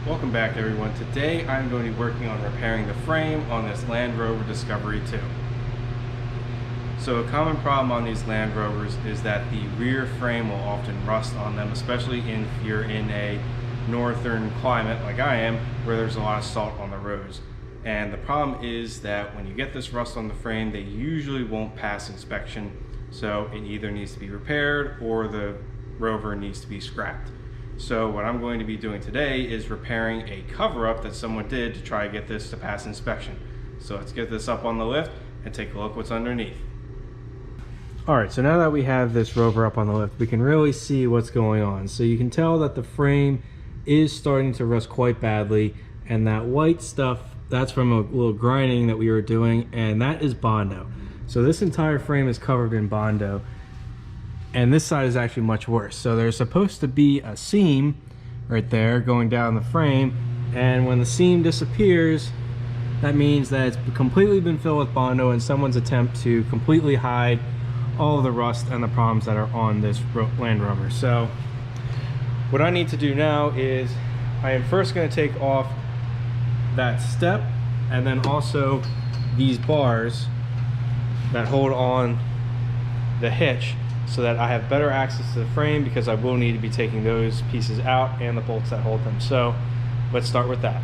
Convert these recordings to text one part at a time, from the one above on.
Welcome back everyone. Today I'm going to be working on repairing the frame on this Land Rover Discovery 2. So a common problem on these Land Rovers is that the rear frame will often rust on them, especially if you're in a northern climate like I am, where there's a lot of salt on the roads. And the problem is that when you get this rust on the frame, they usually won't pass inspection, so it either needs to be repaired or the Rover needs to be scrapped. So what I'm going to be doing today is repairing a cover-up that someone did to try to get this to pass inspection. So let's get this up on the lift and take a look what's underneath. Alright, so now that we have this Rover up on the lift, we can really see what's going on. So you can tell that the frame is starting to rust quite badly, and that white stuff, that's from a little grinding that we were doing, and that is Bondo. So this entire frame is covered in Bondo. And this side is actually much worse. So there's supposed to be a seam right there going down the frame, and when the seam disappears, that means that it's completely been filled with Bondo in someone's attempt to completely hide all of the rust and the problems that are on this Land Rover. So what I need to do now is I am first going to take off that step and then also these bars that hold on the hitch, so that I have better access to the frame, because I will need to be taking those pieces out and the bolts that hold them. So let's start with that.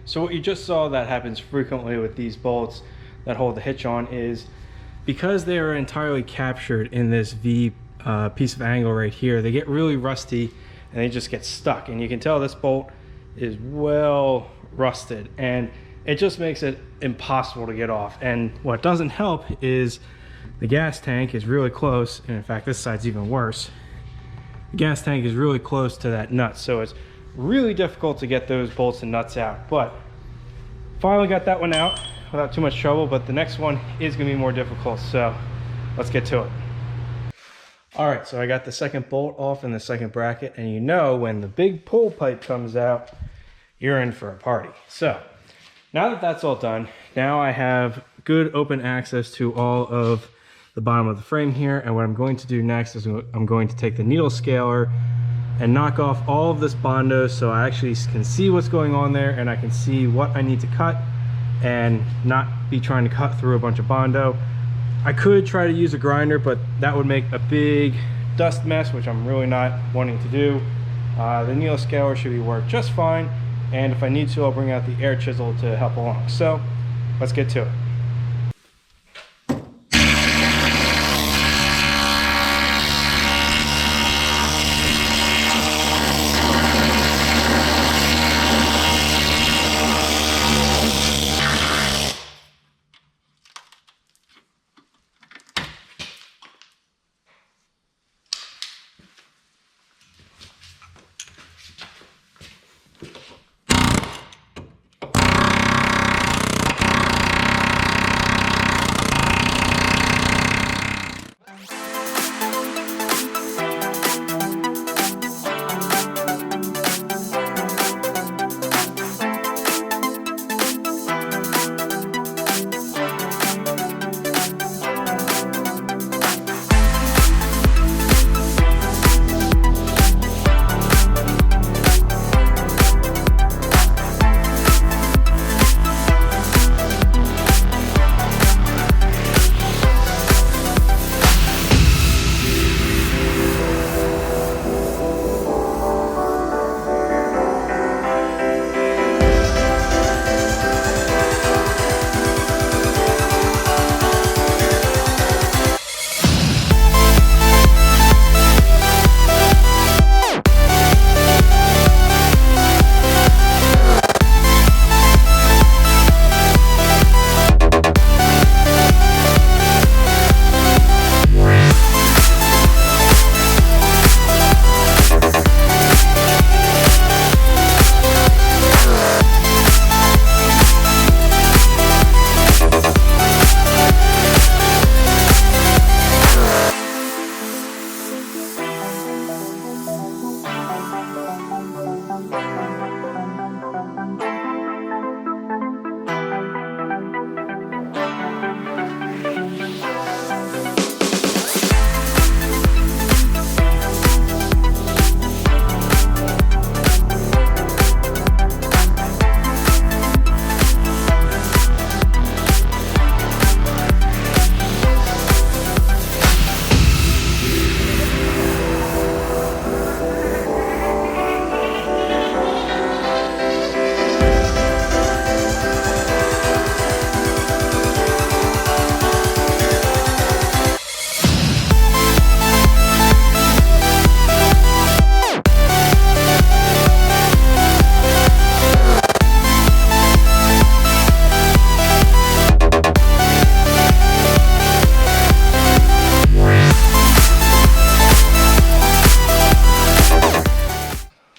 So what you just saw that happens frequently with these bolts that hold the hitch on is because they are entirely captured in this V piece of angle right here, they get really rusty and they just get stuck. And you can tell this bolt is well rusted and it just makes it impossible to get off. And what doesn't help is the gas tank is really close, and in fact this side's even worse. The gas tank is really close to that nut, so it's really difficult to get those bolts and nuts out. But finally got that one out without too much trouble, but the next one is going to be more difficult, so let's get to it. All right, so I got the second bolt off in the second bracket, and you know when the big pull pipe comes out, you're in for a party. So now that that's all done, now I have good open access to all of the bottom of the frame here, and what I'm going to do next is I'm going to take the needle scaler and knock off all of this Bondo so I actually can see what's going on there and I can see what I need to cut and not be trying to cut through a bunch of Bondo. I could try to use a grinder, but that would make a big dust mess, which I'm really not wanting to do. The needle scaler should work just fine, and if I need to, I'll bring out the air chisel to help along. So let's get to it.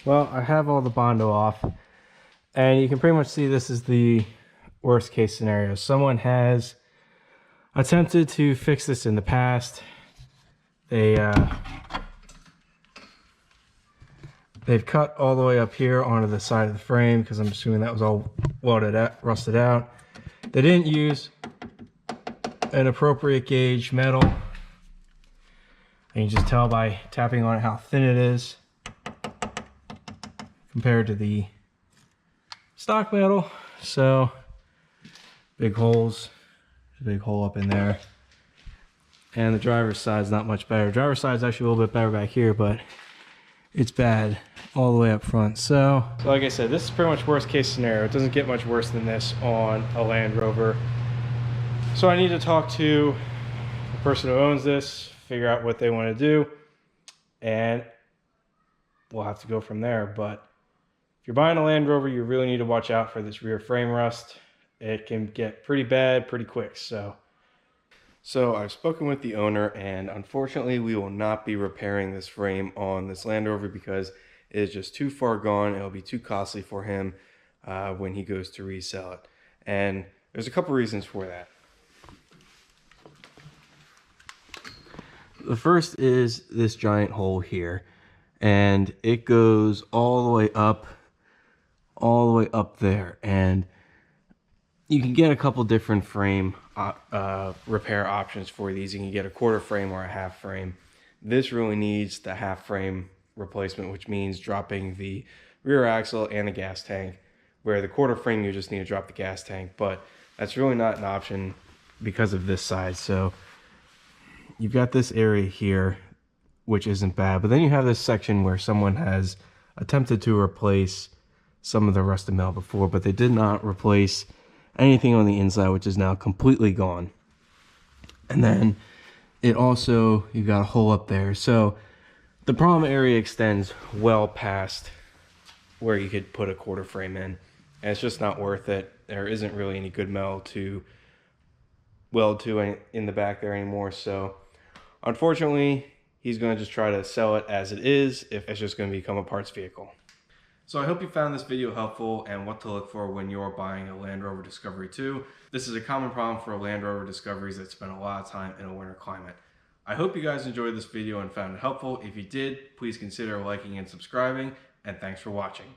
Well, I have all the Bondo off, and you can pretty much see this is the worst case scenario. Someone has attempted to fix this in the past. They've cut all the way up here onto the side of the frame because I'm assuming that was all welded out, rusted out. They didn't use an appropriate gauge metal. And you just tell by tapping on it how thin it is compared to the stock metal. So big holes, a big hole up in there. And the driver's side's not much better. Driver's side's actually a little bit better back here, but it's bad all the way up front. So like I said, this is pretty much worst case scenario. It doesn't get much worse than this on a Land Rover. So I need to talk to the person who owns this, figure out what they want to do, and we'll have to go from there. But if you're buying a Land Rover, you really need to watch out for this rear frame rust. It can get pretty bad pretty quick. So I've spoken with the owner, and unfortunately we will not be repairing this frame on this Land Rover because it is just too far gone. It'll be too costly for him when he goes to resell it. And there's a couple reasons for that. The first is this giant hole here, and it goes all the way up there, and you can get a couple different frame repair options for these. You can get a quarter frame or a half frame. This really needs the half frame replacement, which means dropping the rear axle and the gas tank, where the quarter frame you just need to drop the gas tank, but that's really not an option because of this size. So you've got this area here, which isn't bad, but then you have this section where someone has attempted to replace some of the rusted metal before, but they did not replace anything on the inside, which is now completely gone. And then it also, you've got a hole up there. So the problem area extends well past where you could put a quarter frame in, and it's just not worth it. There isn't really any good metal to weld to in the back there anymore. So unfortunately, he's going to just try to sell it as it is, if it's just going to become a parts vehicle. So I hope you found this video helpful and what to look for when you're buying a Land Rover Discovery 2. This is a common problem for Land Rover Discoveries that spend a lot of time in a winter climate. I hope you guys enjoyed this video and found it helpful. If you did, please consider liking and subscribing, and thanks for watching.